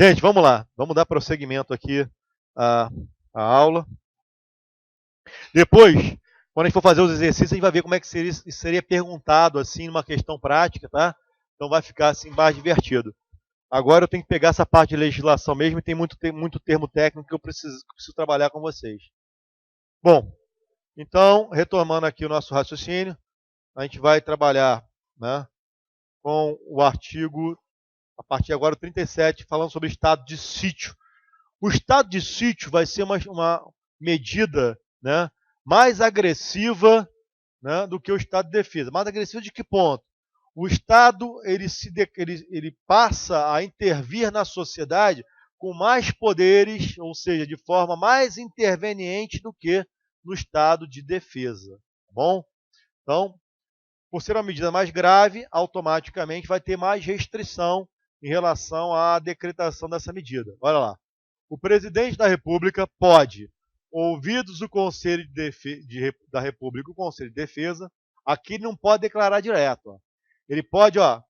Gente, vamos lá. Vamos dar prosseguimento aqui à aula. Depois, quando a gente for fazer os exercícios, a gente vai ver como é que seria perguntado assim numa questão prática, tá? Então vai ficar assim mais divertido. Agora eu tenho que pegar essa parte de legislação mesmo e tem muito termo técnico que eu preciso trabalhar com vocês. Bom, então, retomando aqui o nosso raciocínio, a gente vai trabalhar, né, com o artigo, a partir agora, o 37, falando sobre estado de sítio. O estado de sítio vai ser uma medida, né, mais agressiva, né, do que o estado de defesa. Mais agressiva de que ponto? O Estado ele passa a intervir na sociedade com mais poderes, ou seja, de forma mais interveniente do que no estado de defesa. Tá bom? Então, por ser uma medida mais grave, automaticamente vai ter mais restrição em relação à decretação dessa medida. Olha lá. O presidente da República pode, ouvidos o Conselho da República e o Conselho de Defesa, aqui ele não pode declarar direto. Ó. Ele pode, ó,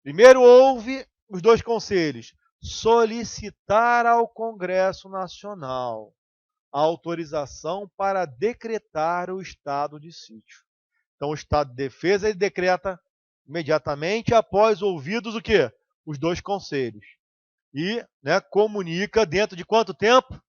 primeiro ouve os dois conselhos, solicitar ao Congresso Nacional a autorização para decretar o estado de sítio. Então, o estado de defesa ele decreta imediatamente após ouvidos o quê? Os dois conselhos. E, né, comunica dentro de quanto tempo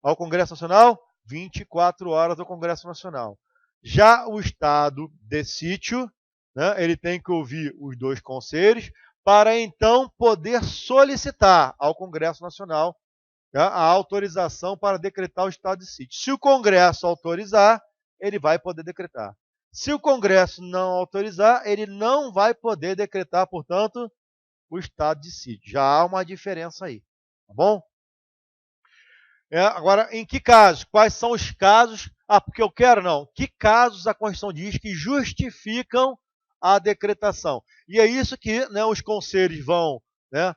ao Congresso Nacional? 24 horas ao Congresso Nacional. Já o estado de sítio, né, ele tem que ouvir os dois conselhos para então poder solicitar ao Congresso Nacional, né, a autorização para decretar o estado de sítio. Se o Congresso autorizar, ele vai poder decretar. Se o Congresso não autorizar, ele não vai poder decretar, portanto, o estado de sítio. Já há uma diferença aí, tá bom? Agora, em que casos? Quais são os casos? Porque eu quero, não. Que casos a Constituição diz que justificam a decretação? E é isso que, né, os conselhos vão, né,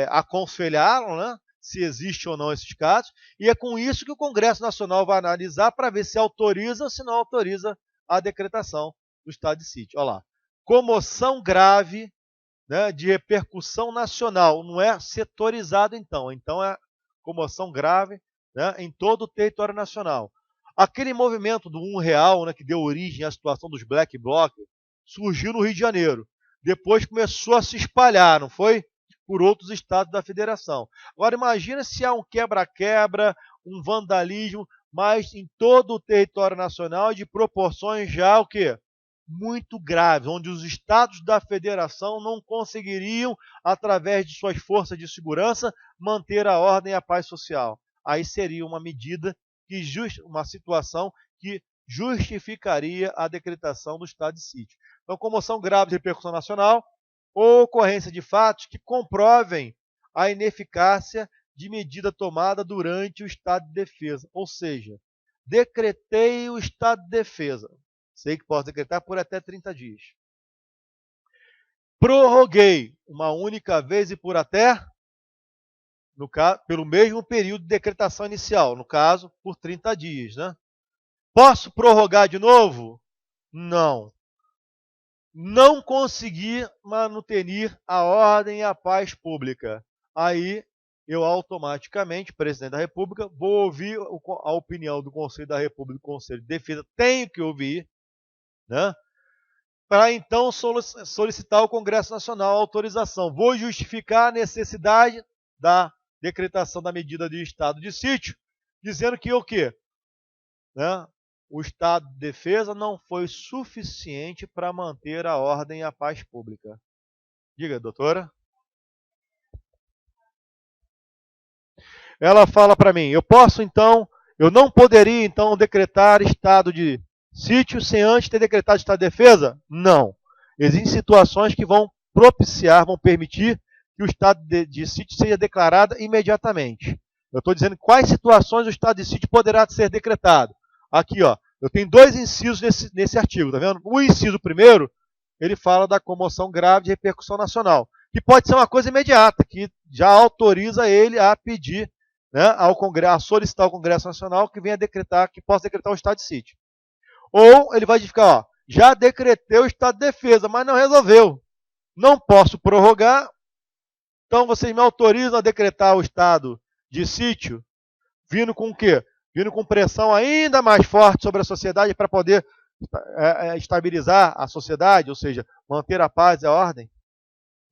aconselhar, né, se existe ou não esses casos, e é com isso que o Congresso Nacional vai analisar para ver se autoriza ou se não autoriza a decretação do estado de sítio. Olha lá. Comoção grave, né, de repercussão nacional, não é setorizado então. Então é comoção grave, né, em todo o território nacional. Aquele movimento do R$1, né, que deu origem à situação dos Black Bloc, surgiu no Rio de Janeiro. Depois começou a se espalhar, não foi? Por outros estados da federação. Agora imagina se há um quebra-quebra, um vandalismo, mas em todo o território nacional de proporções já o quê? Muito graves, onde os estados da federação não conseguiriam, através de suas forças de segurança, manter a ordem e a paz social. Aí seria uma medida, uma situação que justificaria a decretação do estado de sítio. Então, comoção grave de repercussão nacional ou ocorrência de fatos que comprovem a ineficácia de medida tomada durante o estado de defesa. Ou seja, decretei o estado de defesa. Sei que posso decretar por até 30 dias. Prorroguei uma única vez e por até, no caso, pelo mesmo período de decretação inicial, no caso, por 30 dias. Né? Posso prorrogar de novo? Não. Não consegui manutenir a ordem e a paz pública. Aí, eu automaticamente, presidente da República, vou ouvir a opinião do Conselho da República e do Conselho de Defesa, tenho que ouvir, né? Para então solicitar ao Congresso Nacional a autorização. Vou justificar a necessidade da decretação da medida de estado de sítio, dizendo que o quê? Né? O estado de defesa não foi suficiente para manter a ordem e a paz pública. Diga, doutora. Ela fala para mim, eu não poderia então decretar estado de sítio sem antes ter decretado estado de defesa? Não. Existem situações que vão propiciar, vão permitir que o estado de sítio seja declarado imediatamente. Eu estou dizendo quais situações o estado de sítio poderá ser decretado. Aqui, ó, eu tenho dois incisos nesse artigo, tá vendo? O inciso primeiro, ele fala da comoção grave de repercussão nacional, que pode ser uma coisa imediata, que já autoriza ele a pedir, né, ao Congresso, a solicitar ao Congresso Nacional que venha decretar, que possa decretar o estado de sítio. Ou ele vai ficar, ó, já decretei o estado de defesa, mas não resolveu. Não posso prorrogar, Então, vocês me autorizam a decretar o estado de sítio, vindo com o quê? Vindo com pressão ainda mais forte sobre a sociedade para poder estabilizar a sociedade, ou seja, manter a paz e a ordem.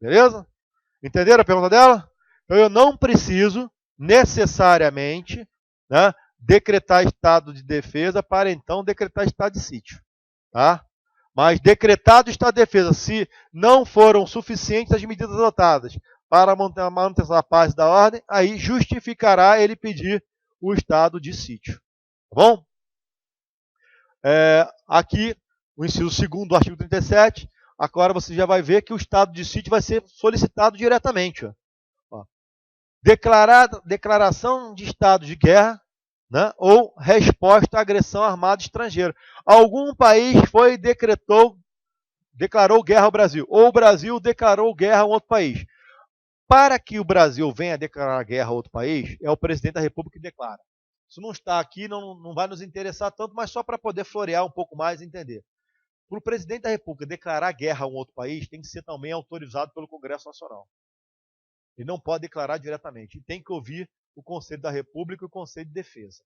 Beleza? Entenderam a pergunta dela? Então, eu não preciso necessariamente, né, decretar estado de defesa para então decretar estado de sítio. Tá? Mas decretado estado de defesa, se não foram suficientes as medidas adotadas para manter a manutenção da paz e da ordem, aí justificará ele pedir o estado de sítio. Tá bom? Aqui, o inciso 2º do artigo 37, agora você já vai ver que o estado de sítio vai ser solicitado diretamente. Ó. Declaração de estado de guerra, né, ou resposta à agressão armada estrangeira. Algum país declarou guerra ao Brasil, ou o Brasil declarou guerra a um outro país. Para que o Brasil venha declarar guerra a outro país, é o presidente da República que declara. Isso não está aqui, não vai nos interessar tanto, mas só para poder florear um pouco mais e entender. Para o presidente da República declarar guerra a um outro país, tem que ser também autorizado pelo Congresso Nacional. Ele não pode declarar diretamente. E tem que ouvir o Conselho da República e o Conselho de Defesa.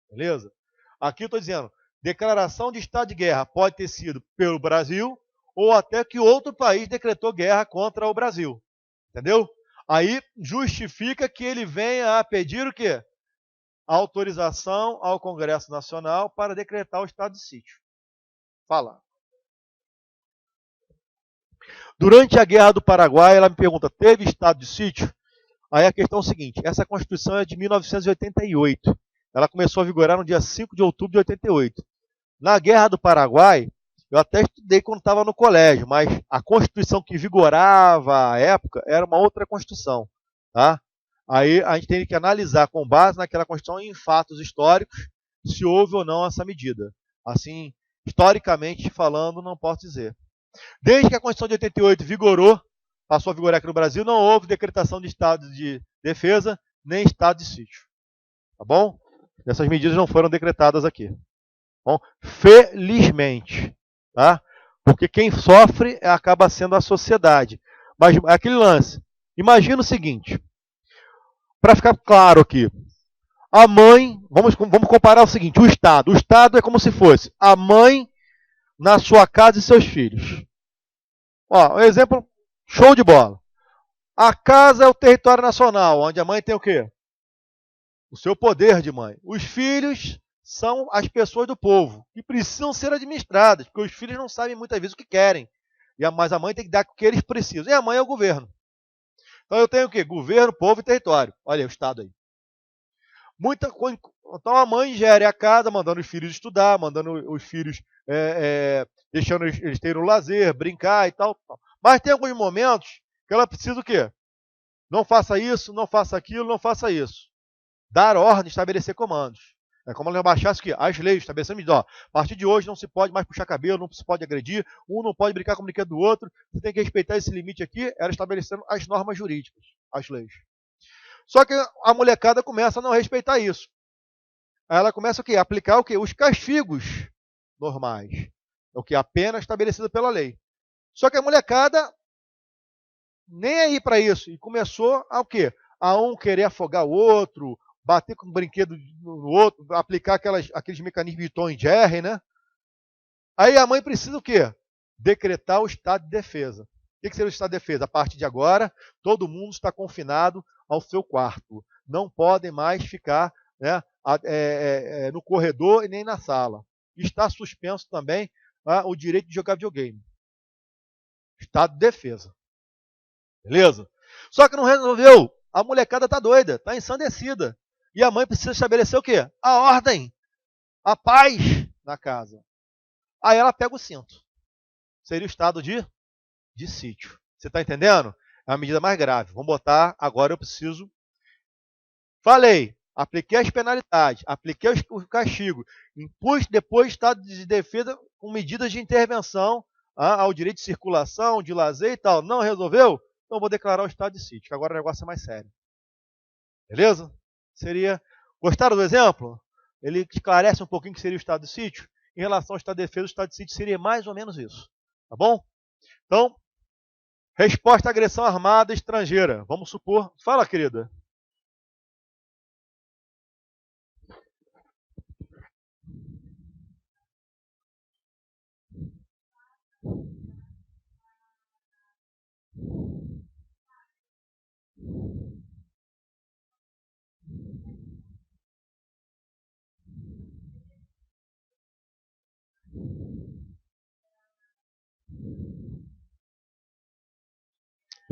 Beleza? Aqui eu estou dizendo, declaração de estado de guerra pode ter sido pelo Brasil ou até que outro país decretou guerra contra o Brasil. Entendeu? Aí justifica que ele venha a pedir o quê? Autorização ao Congresso Nacional para decretar o estado de sítio. Fala. Durante a Guerra do Paraguai, ela me pergunta, teve estado de sítio? Aí a questão é o seguinte, essa Constituição é de 1988. Ela começou a vigorar no dia 5 de outubro de 88. Na Guerra do Paraguai, eu até estudei quando estava no colégio, mas a Constituição que vigorava à época era uma outra Constituição. Tá? Aí a gente tem que analisar com base naquela Constituição em fatos históricos se houve ou não essa medida. Assim, historicamente falando, não posso dizer. Desde que a Constituição de 88 vigorou, passou a vigorar aqui no Brasil, não houve decretação de estado de defesa nem estado de sítio. Tá bom? Essas medidas não foram decretadas aqui. Bom, felizmente. Tá? Porque quem sofre acaba sendo a sociedade. Mas aquele lance. Imagina o seguinte. Para ficar claro aqui. A mãe, vamos comparar o seguinte, o Estado. O Estado é como se fosse a mãe na sua casa e seus filhos. Ó, um exemplo, show de bola. A casa é o território nacional, onde a mãe tem o quê? O seu poder de mãe. Os filhos são as pessoas do povo, que precisam ser administradas, porque os filhos não sabem muitas vezes o que querem. Mas a mãe tem que dar o que eles precisam. E a mãe é o governo. Então eu tenho o quê? Governo, povo e território. Olha aí, o Estado aí. Então a mãe gere a casa, mandando os filhos estudar, mandando os filhos, deixando eles terem o lazer, brincar e tal. Mas tem alguns momentos que ela precisa o quê? Não faça isso, não faça aquilo, não faça isso. Dar ordem, estabelecer comandos. É como ela baixasse o quê? As leis, estabelecendo medidas. A partir de hoje não se pode mais puxar cabelo, não se pode agredir, um não pode brincar com o brinquedo do outro, você tem que respeitar esse limite aqui, ela estabelecendo as normas jurídicas, as leis. Só que a molecada começa a não respeitar isso. Aí ela começa o quê? A aplicar o quê? Os castigos normais. O que? A pena estabelecida pela lei. Só que a molecada nem aí para isso. E começou a o quê? A um querer afogar o outro, bater com o brinquedo no outro, aplicar aqueles mecanismos de Tom e Jerry, né? Aí a mãe precisa o quê? Decretar o estado de defesa. O que seria o estado de defesa? A partir de agora, todo mundo está confinado ao seu quarto. Não podem mais ficar, né, no corredor e nem na sala. Está suspenso também o direito de jogar videogame. Estado de defesa. Beleza? Só que não resolveu. A molecada está doida, está ensandecida. E a mãe precisa estabelecer o quê? A ordem, a paz na casa. Aí ela pega o cinto. Seria o estado de sítio. Você está entendendo? É uma medida mais grave. Vamos botar, agora eu preciso. Falei, apliquei as penalidades, apliquei o castigo, impus depois estado de defesa com medidas de intervenção ao direito de circulação, de lazer e tal. Não resolveu? Então vou declarar o estado de sítio, que agora o negócio é mais sério. Beleza? Seria. Gostaram do exemplo? Ele esclarece um pouquinho o que seria o estado de sítio. Em relação ao estado de defesa, o estado de sítio seria mais ou menos isso. Tá bom? Então, Resposta à agressão armada estrangeira. Vamos supor... Fala, querida.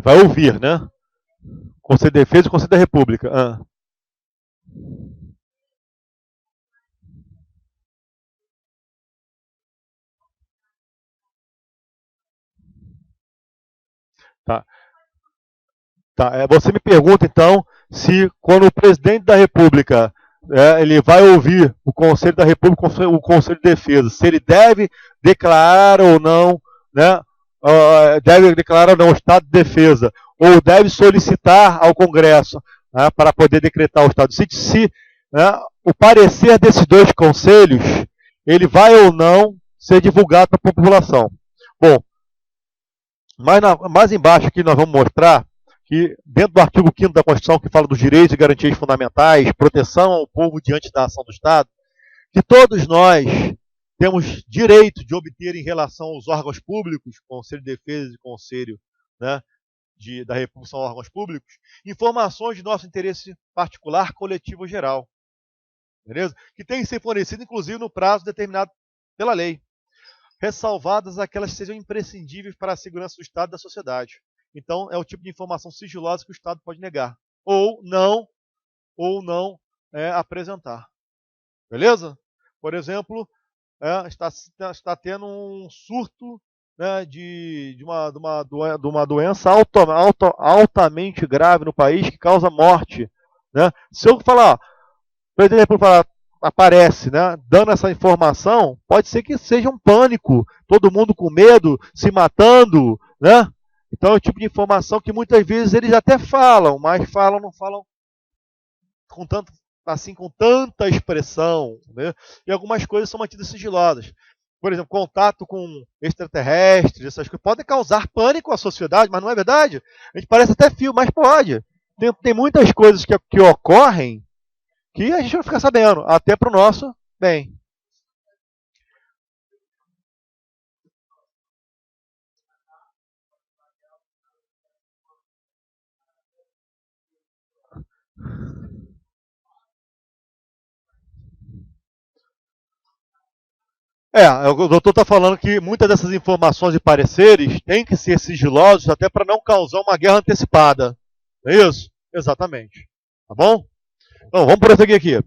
Vai ouvir, né? Conselho de Defesa e Conselho da República. Tá. Tá. Você me pergunta, então, se quando o presidente da República ele vai ouvir o Conselho da República, o Conselho de Defesa, se ele deve declarar ou não, né, deve declarar ou não o estado de defesa, ou deve solicitar ao Congresso, né, para poder decretar o estado de sítio, se né, o parecer desses dois conselhos, ele vai ou não ser divulgado para a população. Bom, mais embaixo aqui nós vamos mostrar que dentro do artigo 5º da Constituição, que fala dos direitos e garantias fundamentais, proteção ao povo diante da ação do Estado, que todos nós temos direito de obter em relação aos órgãos públicos, Conselho de Defesa e Conselho, né, da República são órgãos públicos, informações de nosso interesse particular, coletivo ou geral. Beleza? Que tem que ser fornecido, inclusive, no prazo determinado pela lei, ressalvadas aquelas que sejam imprescindíveis para a segurança do Estado e da sociedade. Então, é o tipo de informação sigilosa que o Estado pode negar. Ou não apresentar. Beleza? Por exemplo, está tendo um surto, né, de uma doença altamente grave no país que causa morte. Né? Se eu falar, por exemplo, aparece, né, dando essa informação, pode ser que seja um pânico, todo mundo com medo, se matando, né? Então é o tipo de informação que muitas vezes eles até falam, mas não falam com tanta expressão, né? E algumas coisas são mantidas sigilosas. Por exemplo, contato com extraterrestres, essas coisas podem causar pânico à sociedade, mas não é verdade? A gente parece até fio, mas pode. Tem muitas coisas que ocorrem que a gente não fica sabendo, até para o nosso bem. O doutor está falando que muitas dessas informações e pareceres têm que ser sigilosos até para não causar uma guerra antecipada. Não é isso? Exatamente. Tá bom? Então, vamos prosseguir aqui.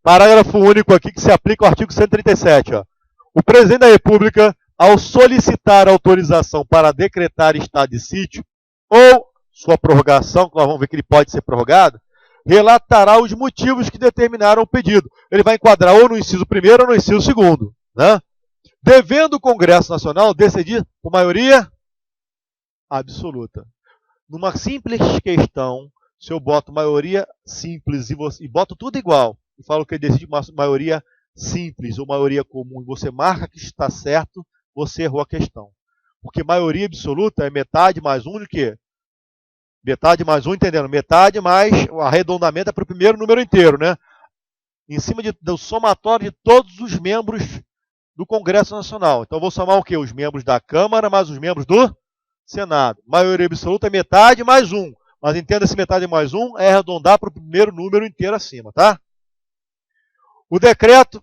Parágrafo único aqui que se aplica ao artigo 137. Ó. O presidente da República, ao solicitar autorização para decretar estado de sítio ou sua prorrogação, que nós vamos ver que ele pode ser prorrogado, relatará os motivos que determinaram o pedido. Ele vai enquadrar ou no inciso 1º ou no inciso 2º. Né? Devendo o Congresso Nacional decidir por maioria absoluta. Numa simples questão, se eu boto maioria simples e boto tudo igual, e falo que ele decide maioria simples ou maioria comum, e você marca que está certo, você errou a questão. Porque maioria absoluta é metade mais um de quê? Metade mais um, entendendo? Metade mais o arredondamento é para o primeiro número inteiro, né? Em cima do somatório de todos os membros do Congresso Nacional. Então, eu vou somar o quê? Os membros da Câmara mais os membros do Senado. Maioria absoluta é metade mais um. Mas entenda, esse metade mais um é arredondar para o primeiro número inteiro acima, tá? O decreto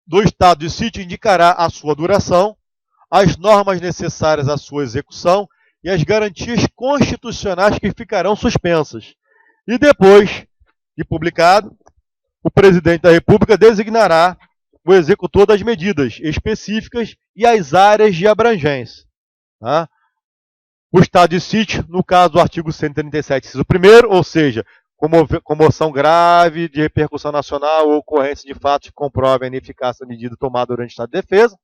do estado de sítio indicará a sua duração, as normas necessárias à sua execução e as garantias constitucionais que ficarão suspensas. E depois de publicado, o presidente da República designará o executor das medidas específicas e as áreas de abrangência. Tá? O estado de sítio, no caso do artigo 137, inciso 1º, ou seja, comoção grave de repercussão nacional ou ocorrência de fatos que comprovem a ineficácia da medida tomada durante o estado de defesa,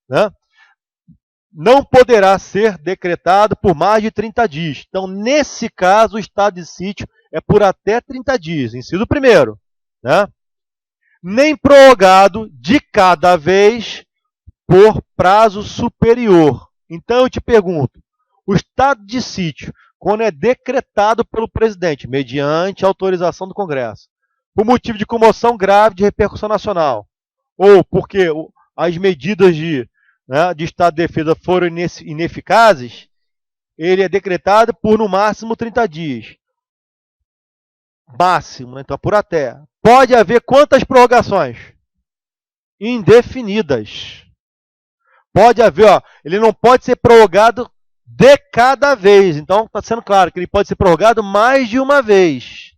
né? Não poderá ser decretado por mais de 30 dias. Então, nesse caso, o estado de sítio é por até 30 dias, inciso 1º. Né? Nem prorrogado de cada vez por prazo superior. Então, eu te pergunto, O estado de sítio, quando é decretado pelo presidente, mediante autorização do Congresso, por motivo de comoção grave de repercussão nacional, ou porque as medidas de estado de defesa foram ineficazes, ele é decretado por no máximo 30 dias. Máximo, né? Então por até. Pode haver quantas prorrogações? Indefinidas. Pode haver, ele não pode ser prorrogado de cada vez. Então está sendo claro que ele pode ser prorrogado mais de uma vez.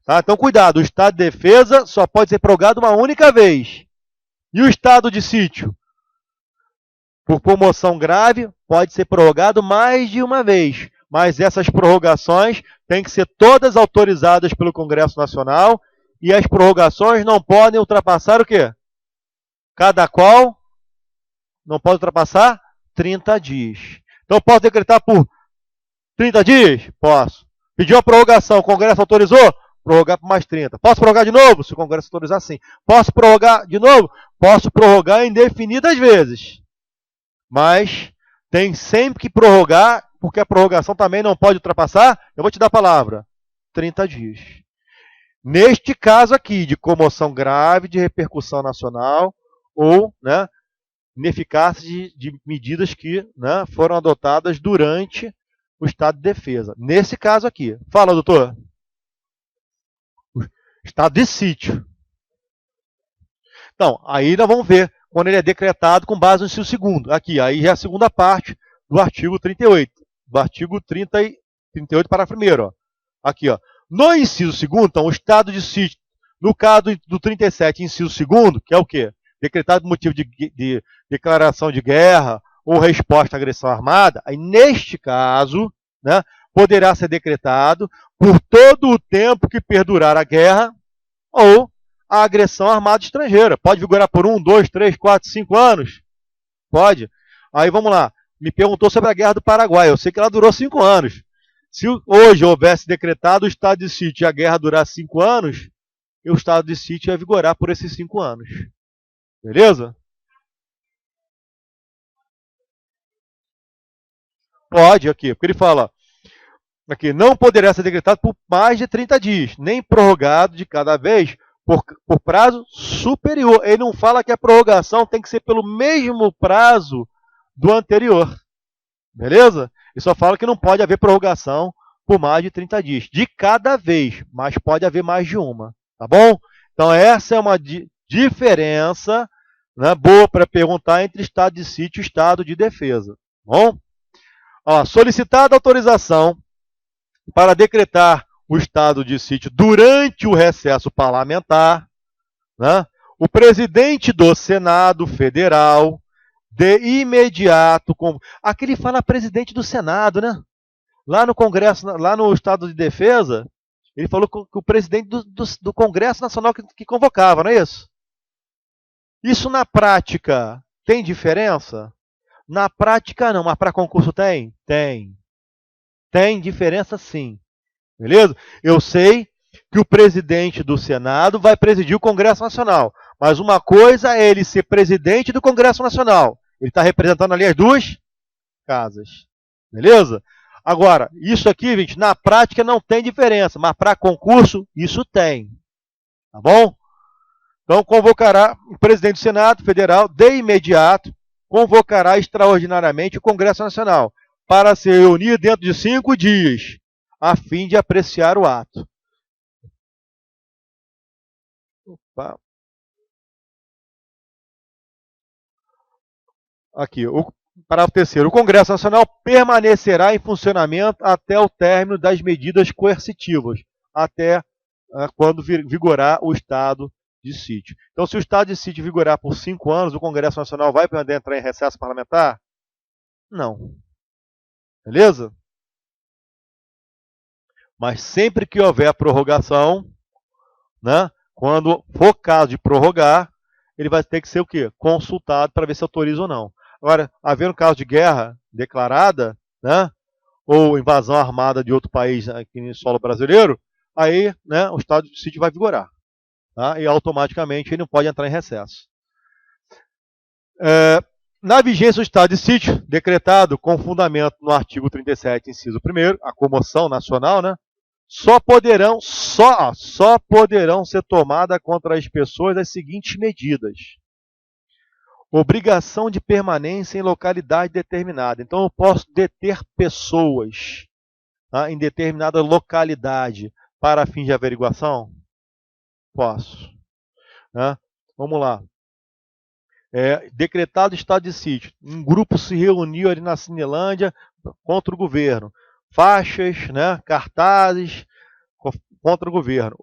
Tá? Então cuidado, o estado de defesa só pode ser prorrogado uma única vez. E o estado de sítio? Por comoção grave, pode ser prorrogado mais de uma vez. Mas essas prorrogações têm que ser todas autorizadas pelo Congresso Nacional e as prorrogações não podem ultrapassar o quê? Cada qual não pode ultrapassar 30 dias. Então, posso decretar por 30 dias? Posso. Pediu a prorrogação, o Congresso autorizou? Prorrogar por mais 30. Posso prorrogar de novo? Se o Congresso autorizar, sim. Posso prorrogar de novo? Posso prorrogar indefinidas vezes. Mas tem sempre que prorrogar, porque a prorrogação também não pode ultrapassar, eu vou te dar a palavra, 30 dias. Neste caso aqui, de comoção grave, de repercussão nacional, ou ineficácia de medidas que foram adotadas durante o estado de defesa. Nesse caso aqui. Fala, doutor. Estado de sítio. Então, aí nós vamos ver quando ele é decretado com base no inciso 2º. Aqui, aí já é a segunda parte do artigo 38. Do artigo 38, parágrafo 1º. Aqui, ó. No inciso 2º, então, o estado de sítio, no caso do 37, inciso 2º, que é o quê? Decretado por motivo de declaração de guerra ou resposta à agressão armada, aí neste caso, poderá ser decretado por todo o tempo que perdurar a guerra ou a agressão armada estrangeira. Pode vigorar por 1, 2, 3, 4, 5 anos? Pode. Aí vamos lá. Me perguntou sobre a Guerra do Paraguai. Eu sei que ela durou 5 anos. Se hoje houvesse decretado o estado de sítio e a guerra durar 5 anos, o estado de sítio ia vigorar por esses 5 anos. Beleza? Pode, aqui. Porque ele fala, aqui, não poderá ser decretado por mais de 30 dias, nem prorrogado de cada vez por prazo superior. Ele não fala que a prorrogação tem que ser pelo mesmo prazo do anterior. Beleza? Ele só fala que não pode haver prorrogação por mais de 30 dias. De cada vez, mas pode haver mais de uma. Tá bom? Então essa é uma diferença boa para perguntar entre estado de sítio e estado de defesa. Tá bom? Ó, solicitada autorização para decretar o estado de sítio durante o recesso parlamentar, o presidente do Senado Federal, de imediato... Aqui ele fala presidente do Senado, né? Lá no Congresso, lá no estado de defesa, ele falou que o presidente do Congresso Nacional que convocava, não é isso? Isso na prática tem diferença? Na prática não, mas para concurso tem? Tem. Tem diferença sim. Beleza? Eu sei que o presidente do Senado vai presidir o Congresso Nacional. Mas uma coisa é ele ser presidente do Congresso Nacional. Ele está representando ali as duas casas. Beleza? Agora, isso aqui, gente, na prática não tem diferença. Mas para concurso, isso tem. Tá bom? Então, convocará o presidente do Senado Federal, de imediato, convocará extraordinariamente o Congresso Nacional para se reunir dentro de 5 dias, a fim de apreciar o ato. Opa. Aqui, o parágrafo 3º. O Congresso Nacional permanecerá em funcionamento até o término das medidas coercitivas, até quando vigorar o estado de sítio. Então, se o estado de sítio vigorar por 5 anos, o Congresso Nacional vai poder entrar em recesso parlamentar? Não. Beleza? Mas sempre que houver prorrogação, quando for caso de prorrogar, ele vai ter que ser o quê? Consultado para ver se autoriza ou não. Agora, havendo caso de guerra declarada, ou invasão armada de outro país aqui no solo brasileiro, aí o estado de sítio vai vigorar. Tá? E automaticamente ele não pode entrar em recesso. Na vigência do estado de sítio, decretado com fundamento no artigo 37, inciso 1º, a comoção nacional, né? Só poderão ser tomadas contra as pessoas as seguintes medidas. Obrigação de permanência em localidade determinada. Então, eu posso deter pessoas, tá, em determinada localidade para fins de averiguação? Posso. Né? Vamos lá. Decretado estado de sítio. Um grupo se reuniu ali na Cinelândia contra o governo. Faixas, né, cartazes contra o governo.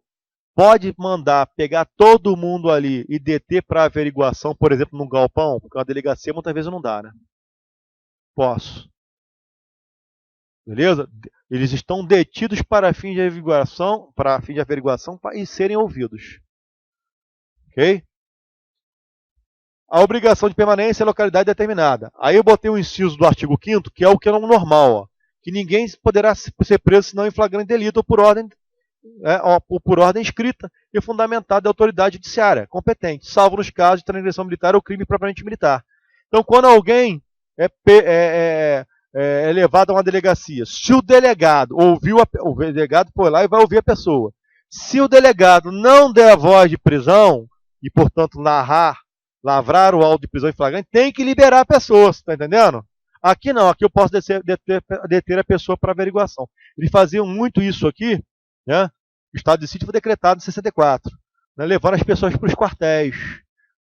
Pode mandar pegar todo mundo ali e deter para averiguação, por exemplo, num galpão, porque uma delegacia muitas vezes não dá, né? Posso. Beleza? Eles estão detidos para fim de averiguação, e serem ouvidos. Ok? A obrigação de permanência em localidade determinada. Aí eu botei o inciso do artigo 5º, que é o que é normal, ó, que ninguém poderá ser preso senão em flagrante delito ou por ordem escrita e fundamentada da autoridade judiciária competente, salvo nos casos de transgressão militar ou crime propriamente militar. Então, quando alguém é levado a uma delegacia, se o delegado o delegado foi lá e vai ouvir a pessoa. Se o delegado não der a voz de prisão e, portanto, lavrar o auto de prisão em flagrante, tem que liberar a pessoa, você está entendendo? Aqui não, aqui eu posso deter a pessoa para averiguação. Eles faziam muito isso aqui, né? O estado de sítio foi decretado em 64, né? Levando as pessoas para os quartéis.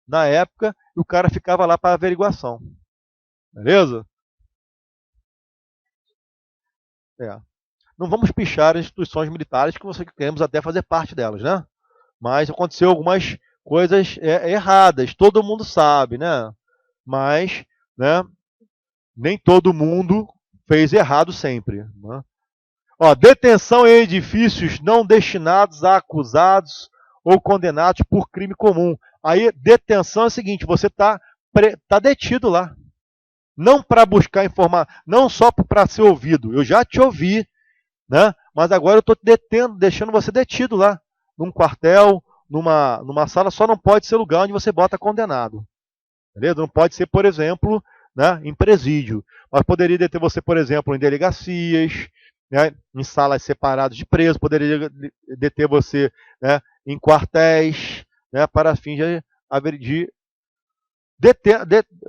Na época, o cara ficava lá para averiguação. Beleza? Não vamos pichar as instituições militares, que nós queremos até fazer parte delas, né? Mas aconteceu algumas coisas erradas, todo mundo sabe, né? Mas, né, nem todo mundo fez errado sempre. Né? Ó, detenção em edifícios não destinados a acusados ou condenados por crime comum. Aí, detenção é o seguinte, você está detido lá. Não para buscar informar, não só para ser ouvido. Eu já te ouvi, né? Mas agora eu estou deixando você detido lá, num quartel, numa sala, só não pode ser lugar onde você bota condenado. Beleza? Não pode ser, por exemplo, né, em presídio. Mas poderia deter você, por exemplo, em delegacias, né, em salas separadas de preso, poderia deter você, né, em quartéis, né, para fins de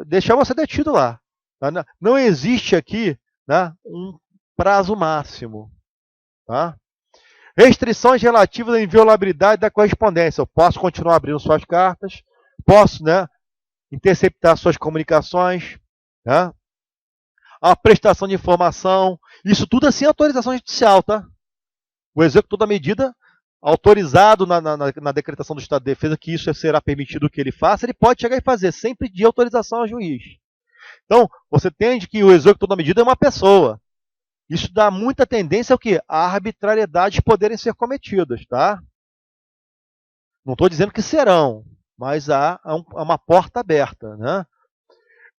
deixar você detido lá. Tá? Não existe aqui, né, um prazo máximo. Tá? Restrições relativas à inviolabilidade da correspondência. Eu posso continuar abrindo suas cartas, posso, né, interceptar suas comunicações, né? A prestação de informação, isso tudo assim é autorização judicial, tá? O executor da medida, autorizado na decretação do Estado de Defesa que isso será permitido que ele faça, ele pode chegar e fazer, sem pedir autorização ao juiz. Então, você entende que o executor da medida é uma pessoa. Isso dá muita tendência ao quê? A arbitrariedades poderem ser cometidas, tá? Não estou dizendo que serão, mas há uma porta aberta, né?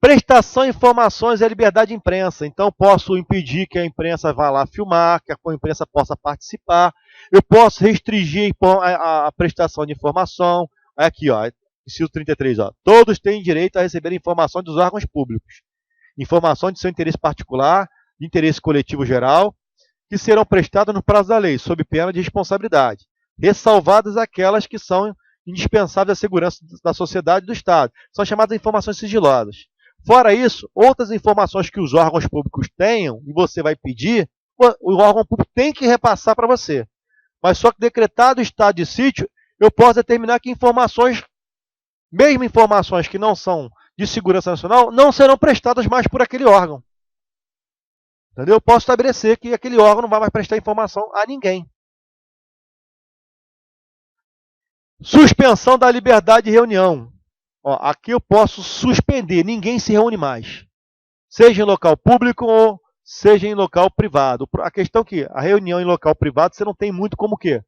Prestação de informações é liberdade de imprensa. Então, posso impedir que a imprensa vá lá filmar, que a imprensa possa participar. Eu posso restringir a prestação de informação. Aqui, ó, inciso 33, ó. Todos têm direito a receber informações dos órgãos públicos. Informações de seu interesse particular, de interesse coletivo geral, que serão prestadas no prazo da lei, sob pena de responsabilidade, ressalvadas aquelas que são indispensáveis à segurança da sociedade e do Estado. São chamadas informações sigilosas. Fora isso, outras informações que os órgãos públicos tenham, e você vai pedir, o órgão público tem que repassar para você. Mas só que decretado o estado de sítio, eu posso determinar que informações, mesmo informações que não são de segurança nacional, não serão prestadas mais por aquele órgão. Entendeu? Eu posso estabelecer que aquele órgão não vai mais prestar informação a ninguém. Suspensão da liberdade de reunião. Ó, aqui eu posso suspender, ninguém se reúne mais. Seja em local público ou seja em local privado. A questão é que a reunião em local privado você não tem muito como quê?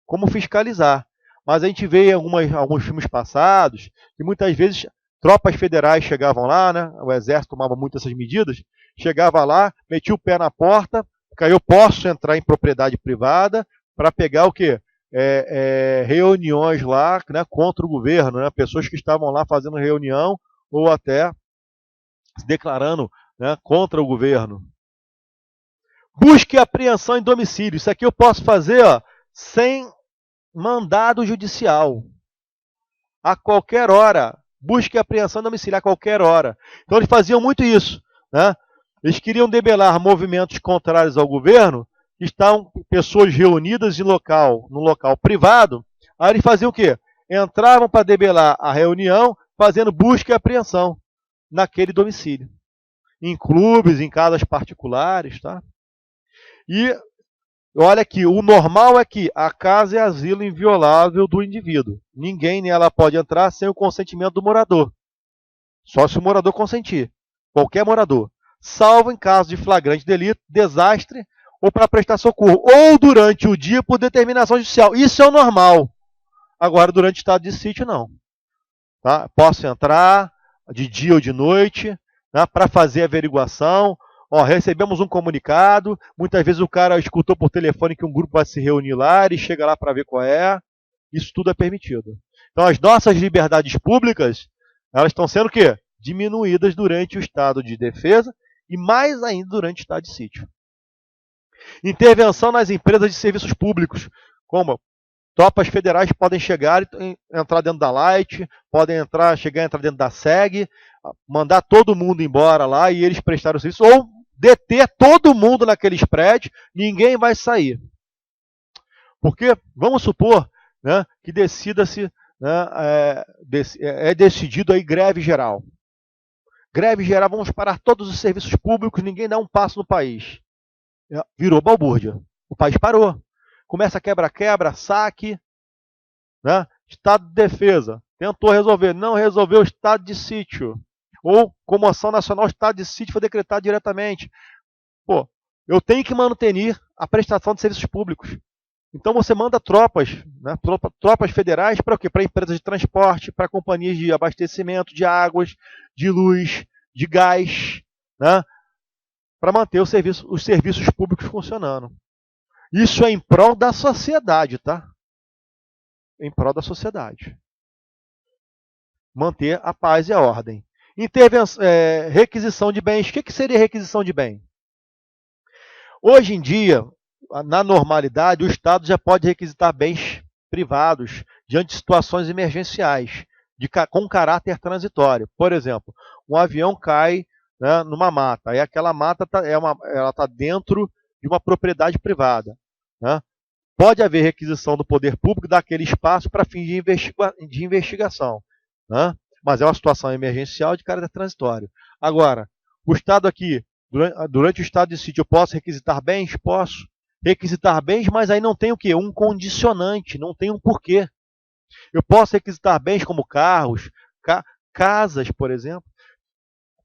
Como fiscalizar. Mas a gente vê em alguns filmes passados que muitas vezes tropas federais chegavam lá, né? O exército tomava muito essas medidas, chegava lá, metia o pé na porta, porque aí eu posso entrar em propriedade privada para pegar o quê? Reuniões lá, né, contra o governo, né? Pessoas que estavam lá fazendo reunião ou até se declarando, né, contra o governo. Busca e apreensão em domicílio. Isso aqui eu posso fazer, ó, sem mandado judicial. A qualquer hora. Busca e apreensão domiciliar a qualquer hora. Então eles faziam muito isso, né? Eles queriam debelar movimentos contrários ao governo, estavam pessoas reunidas no local privado. Aí eles faziam o quê? Entravam para debelar a reunião, fazendo busca e apreensão naquele domicílio. Em clubes, em casas particulares, tá? E olha aqui, o normal é que a casa é asilo inviolável do indivíduo. Ninguém nela pode entrar sem o consentimento do morador. Só se o morador consentir. Qualquer morador. Salvo em caso de flagrante delito, desastre ou para prestar socorro. Ou durante o dia por determinação judicial. Isso é o normal. Agora, durante o estado de sítio, não. Tá? Posso entrar de dia ou de noite, né, para fazer a averiguação. Ó, recebemos um comunicado, muitas vezes o cara escutou por telefone que um grupo vai se reunir lá, ele chega lá para ver qual é. Isso tudo é permitido. Então as nossas liberdades públicas, elas estão sendo o quê? Diminuídas durante o estado de defesa e mais ainda durante o estado de sítio. Intervenção nas empresas de serviços públicos, como tropas federais podem chegar e entrar dentro da Light, podem chegar e entrar dentro da SEG, mandar todo mundo embora lá e eles prestarem o serviço, ou deter todo mundo naqueles prédios, ninguém vai sair. Porque, vamos supor, né, que decida-se, né, é decidido aí greve geral. Greve geral, vamos parar todos os serviços públicos, ninguém dá um passo no país. Virou balbúrdia. O país parou. Começa quebra-quebra, saque, né? Estado de defesa. Tentou resolver, não resolveu, estado de sítio. Ou comoção nacional, estado de sítio foi decretado diretamente. Pô, eu tenho que manter a prestação de serviços públicos. Então você manda tropas, né, tropas federais para o quê? Para empresas de transporte, para companhias de abastecimento, de águas, de luz, de gás, né, para manter os serviços públicos funcionando. Isso é em prol da sociedade, tá? Em prol da sociedade. Manter a paz e a ordem. Requisição de bens. O que seria requisição de bem? Hoje em dia, na normalidade, o Estado já pode requisitar bens privados diante de situações emergenciais, com caráter transitório. Por exemplo, um avião cai, né, numa mata, aí aquela mata está dentro de uma propriedade privada. Né? Pode haver requisição do poder público daquele espaço para fins de investigação. Né? Mas é uma situação emergencial de caráter transitório. Agora, o Estado aqui, durante o estado de sítio, eu posso requisitar bens? Posso requisitar bens, mas aí não tem o quê? Um condicionante, não tem um porquê. Eu posso requisitar bens como carros, casas, por exemplo.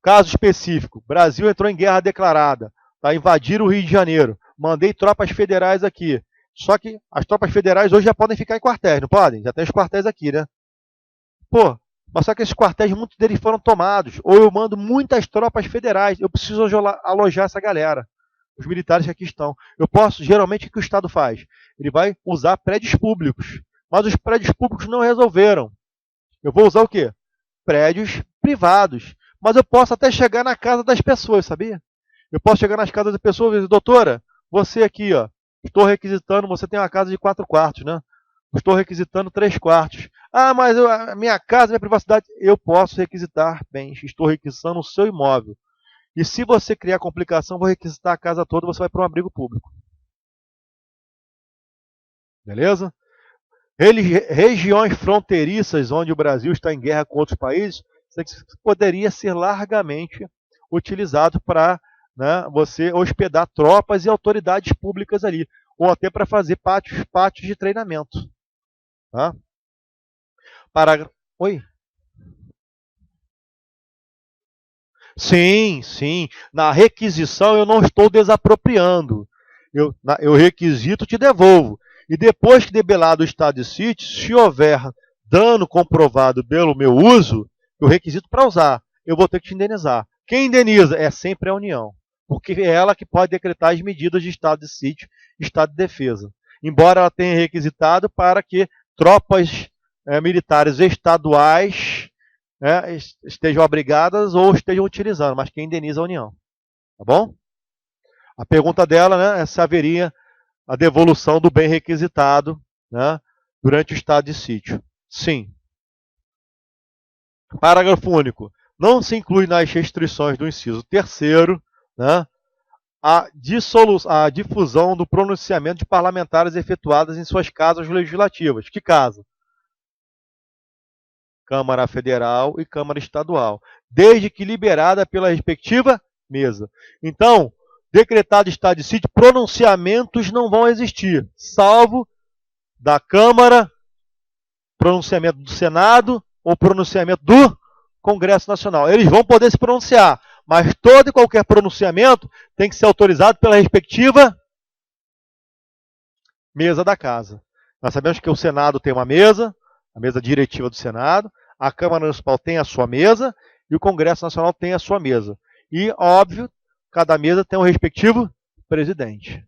Caso específico, Brasil entrou em guerra declarada, tá? Invadiram o Rio de Janeiro, mandei tropas federais aqui. Só que as tropas federais hoje já podem ficar em quartéis, não podem? Já tem os quartéis aqui, né? Pô, mas só que esses quartéis, muitos deles foram tomados. Ou eu mando muitas tropas federais, eu preciso alojar essa galera. Os militares que aqui estão. Eu posso, geralmente, o que o Estado faz? Ele vai usar prédios públicos. Mas os prédios públicos não resolveram. Eu vou usar o quê? Prédios privados. Mas eu posso até chegar na casa das pessoas, sabia? Eu posso chegar nas casas das pessoas e dizer, doutora, você aqui, ó, estou requisitando, você tem uma casa de 4 quartos, né? Estou requisitando 3 quartos. Ah, mas a minha casa, minha privacidade, eu posso requisitar bens. Estou requisitando o seu imóvel. E se você criar complicação, vou requisitar a casa toda, você vai para um abrigo público. Beleza? Regiões fronteiriças onde o Brasil está em guerra com outros países, poderia ser largamente utilizado para, né, você hospedar tropas e autoridades públicas ali, ou até para fazer pátios de treinamento. Tá? Oi? Sim, sim. Na requisição eu não estou desapropriando. Eu requisito, te devolvo. E depois que debelado o estado de sítio, se houver dano comprovado pelo meu uso, eu requisito para usar. Eu vou ter que te indenizar. Quem indeniza? É sempre a União. Porque é ela que pode decretar as medidas de estado de sítio e estado de defesa. Embora ela tenha requisitado para que tropas militares estaduais né, estejam obrigadas ou estejam utilizando, mas quem indeniza a União. Tá bom? A pergunta dela, né, é se haveria a devolução do bem requisitado, né, durante o estado de sítio. Sim. Parágrafo único. Não se inclui nas restrições do inciso 3º, né, a difusão do pronunciamento de parlamentares efetuadas em suas casas legislativas. Que casa? Câmara Federal e Câmara Estadual, desde que liberada pela respectiva mesa. Então, decretado estado de sítio, pronunciamentos não vão existir, salvo da Câmara, pronunciamento do Senado ou pronunciamento do Congresso Nacional. Eles vão poder se pronunciar, mas todo e qualquer pronunciamento tem que ser autorizado pela respectiva mesa da casa. Nós sabemos que o Senado tem uma mesa, a mesa diretiva do Senado, a Câmara Municipal tem a sua mesa e o Congresso Nacional tem a sua mesa. E, óbvio, cada mesa tem um respectivo presidente.